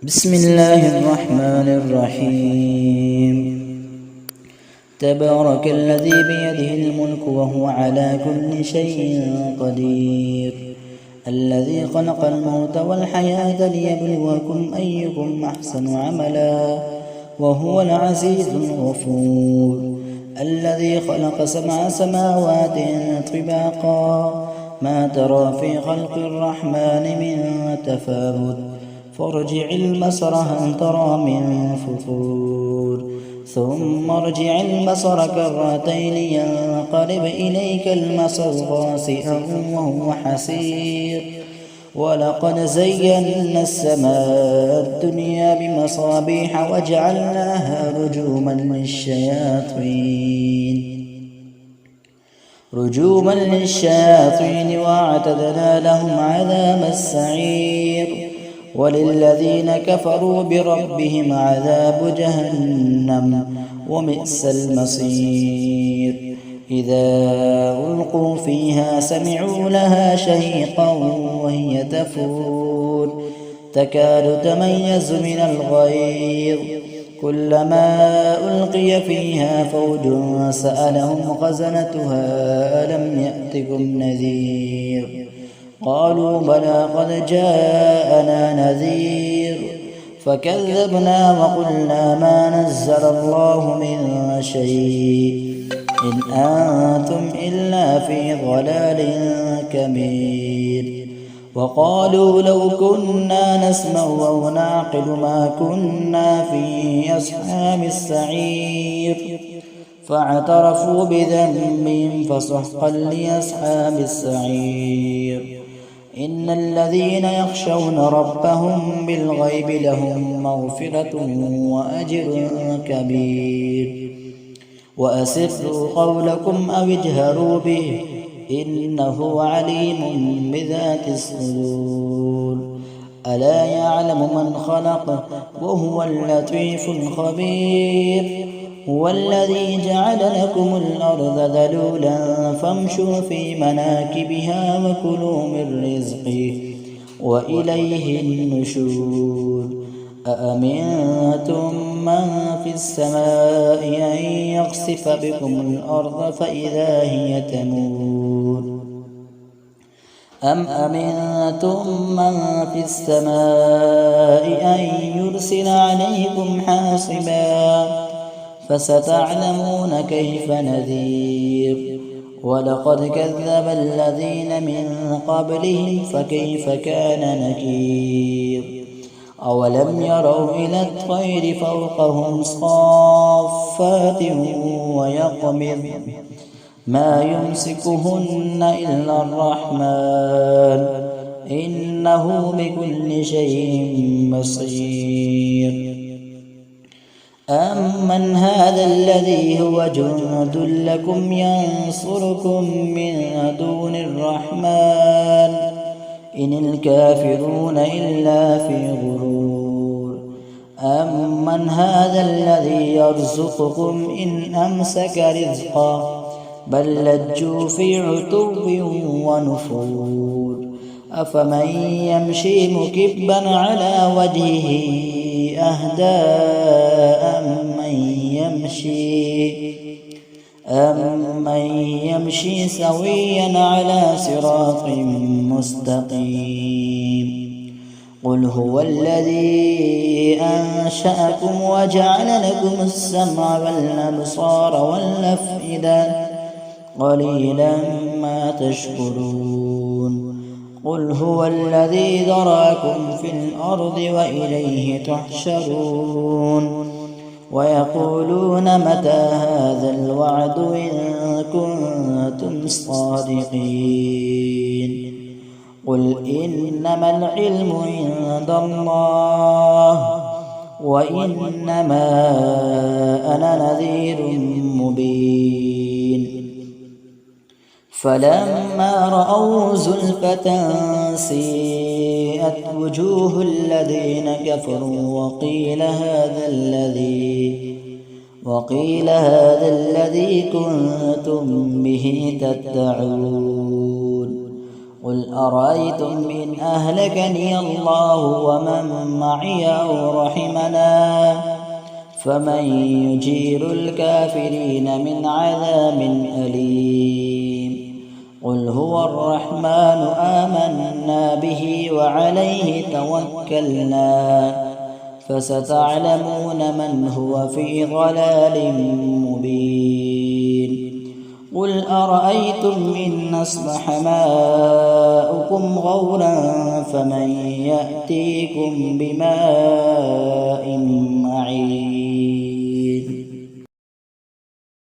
بسم الله الرحمن الرحيم. تبارك الذي بيده الملك وهو على كل شيء قدير، الذي خلق الموت والحياة ليبلوكم أيكم أحسن عملا وهو العزيز الغفور، الذي خلق 7 سماوات طباقا ما ترى في خلق الرحمن من تفاوت، فارجع البصر هل ترى من فطور، ثم ارجع البصر كرتين ينقلب إليك البصر خاسئا وهو حسير، ولقد زينا السماء الدنيا بمصابيح وجعلناها رجوما للشياطين واعتدنا لهم عذاب السعير، وللذين كفروا بربهم عذاب جهنم وبئس المصير. إذا ألقوا فيها سمعوا لها شهيقا وهي تفور تكاد تميز من الغيظ، كلما ألقي فيها فوج سألهم خزنتها ألم يأتكم نذير، قالوا بلى قد جاءنا نذير، فكذبنا وقلنا ما نزل الله من شيء إن أنتم إلا في ضلال كبير. وقالوا لو كنا نسمع أو نعقل ما كنا في أصحاب السعير، فاعترفوا بذنبهم فسحقا لأصحاب السعير. إن الذين يخشون ربهم بالغيب لهم مغفرة وأجر كبير. وأسروا قولكم أو اجهروا به إنه عليم بذات الصدور. ألا يعلم من خلق وهو اللطيف الخبير. هو الذي جعل لكم الأرض ذلولا فامشوا في مناكبها وكلوا من رزقه وإليه النشور. أأمنتم من في السماء أن يخسف بكم الأرض فإذا هي تمور، أم أمنتم من في السماء أن يرسل عليكم حاصبا فستعلمون كيف نذير. ولقد كذب الذين من قبلهم فكيف كان نكير. أولم يروا إلى الطير فوقهم صافات ويقبض ما يمسكهن إلا الرحمن إنه بكل شيء بصير. أمن هذا الذي هو جند لكم ينصركم من دون الرحمن إن الكافرون إلا في غرور. أمن هذا الذي يرزقكم إن أمسك رزقه بل لجوا في عتو ونفور. أفمن يمشي مكبا على وجهه أهدى أمن يمشي سويا على صراط مستقيم. قل هو الذي أنشأكم وجعل لكم السمع والأبصار والأفئدة قليلا ما تشكرون. قل هو الذي ذراكم في الأرض وإليه تحشرون. ويقولون متى هذا الوعد إن كنتم صادقين. قل إنما العلم عند الله وإنما أنا نذير مبين. فلما رأوا زلفة سيئت وجوه الذين كفروا وقيل هذا الذي كنتم به تدعون. قل أرأيتم إن أهلكني الله ومن معي أو رحمنا فمن يجير الكافرين من عذاب أليم قل هو الرحمن آمنا به وعليه توكلنا فستعلمون من هو في ضلال مبين قل أرأيتم إن أصبح ماؤكم غورا فمن يأتيكم بماء معين